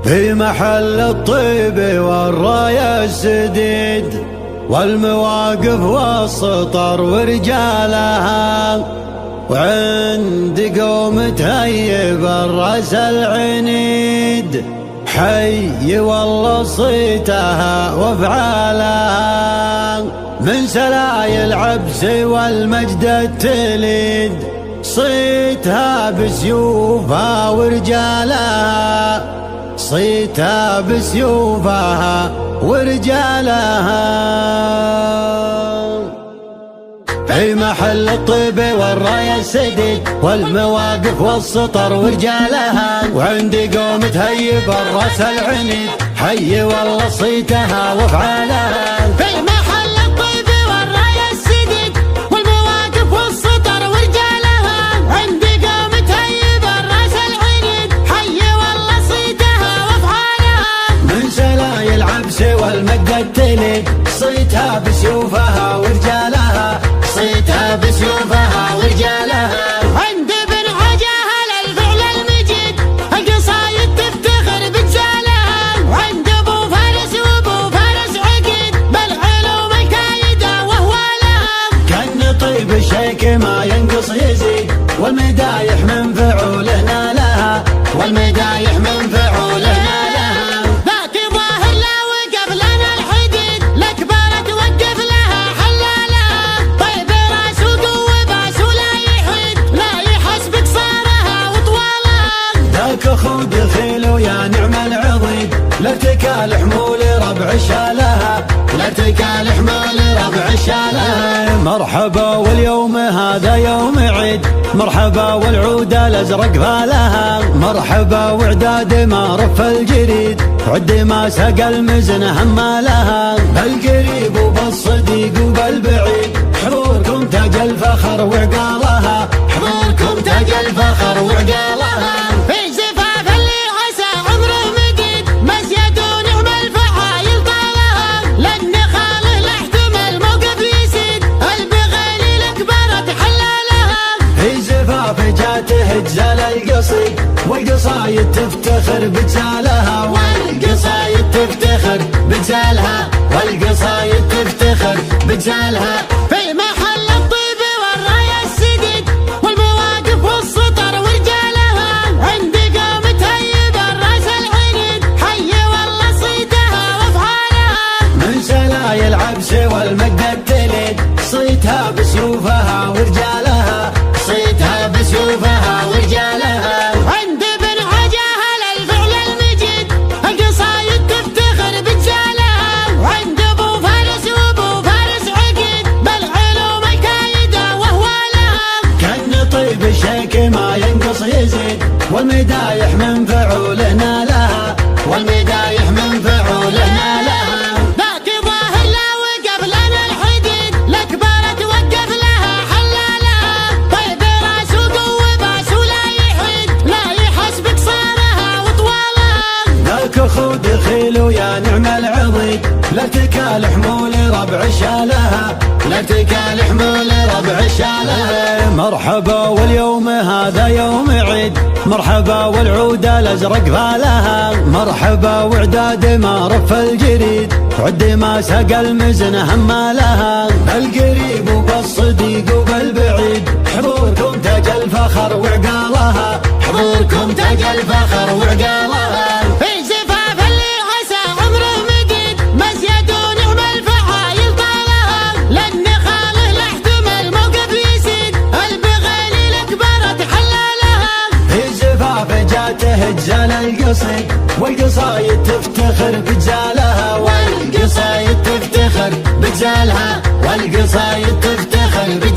في محل الطيب والراية السديد والمواقف والسطر ورجالها، وعند قوم تهيب الراس العنيد حي والله صيتها وافعالها، من سلاي العبس والمجد التليد صيتها بسيوفها ورجالها، صيتها بسيوفها ورجالها. في محل الطيب والراية السديد والمواقف والسطر ورجالها، وعندي قوم تهيب الراس العنيد حي والله صيتها وافعالها. في محل الطيب والراية السديد والمواقف والسطر ورجالها، عندي قوم تهيب الراس العنيد حي والله صيتها وافعالها، من سلاي العبس والمجد التليد صيتها بسيوفها ورجالها، صيتها بسيوفها ورجالها. عند ابن عجاهل الفعل المجيد القصايد تفتخر بجالها، وعند ابو فارس وابو فارس عقيد بالعلوم الكايده وهوالها، كان طيب الشيك ما ينقص يزيد والمدايح من فعوله نالها، والمدايح من فعوله نالها. ذاك ظاهر لا وقف لنا الحديد الاكبر توقف لها حلالها، طيب راس وقوه باس ولا يحيد لا يحس بقصارها وطوالها. ذاك اخو دخيل يا نعم العضيد لا تكال حمول ربع شالها، لا تكال حمول ربع شالها. مرحبا واليوم هذا يوم عيد، مرحبا والعود الازرق فالها، مرحبا وعداد ما رف الجريد عد ما سقى المزن همالها. بالقريب وبالصديق وبالبعيد حضوركم تاج الفخر وعقالها، حضوركم تاج الفخر وعقالها. في زفاف اللي عسى عمره مديد مزيد ونعم الفعايل طالها، لان خاله لا احتمل موقف يسيد البغالي الاكبر تحلالها. في زفاف جاته جزال القصيد والقصايد تفتخر بجزالها، والقصايد تفتخر بجزالها، والقصايد تفتخر بجزالها. في محل الطيب والراية السديد والمواقف والسطر ورجالها، عندي قوم تهيب الراس العنيد حي والله صيتها وافعالها، من سلاي العبس والمجد التليد صيتها بسيوفها ورجالها، صيتها بسيوفها ورجالها. عند ابن عجاهل الفعل المجيد القصايد تفتخر بجالها، وعند ابو فارس وابو فارس عقيد بالعلوم الكايده وهوالها، كان طيب الشيك ما ينقص يزيد والمدايح من فعوله نالها، والمدايح من فعوله نالها. ذاك ظاهر لا وقف لنا الحديد الاكبر توقف لها حلالها، طيب راس وقوه باس ولا يحيد لا يحس بقصارها وطوالها. ذاك اخو دخيل يا نعم العضيد لا تكال حمول ربع شالها، لا تكال حمول ربع شالها. مرحبا واليوم هذا يوم عيد، مرحبا والعود الازرق فالها، مرحبا وعداد ما رف الجريد عد ما سقى المزن همالها. بالقريب وبالصديق وبالبعيد حضوركم تاج الفخر وعقالها، حضوركم تاج الفخر وعقالها. في زفاف اللي عسى عمره مديد مزيد ونعم الفعايل طالها، لان خاله لا احتمل موقف يسيد البغالي الاكبر تحلالها. في زفاف جاته جزال القصيد والقصايد تفتخر بجزالها، والقصايد تفتخر بجزالها، والقصايد تفتخر بجزالها.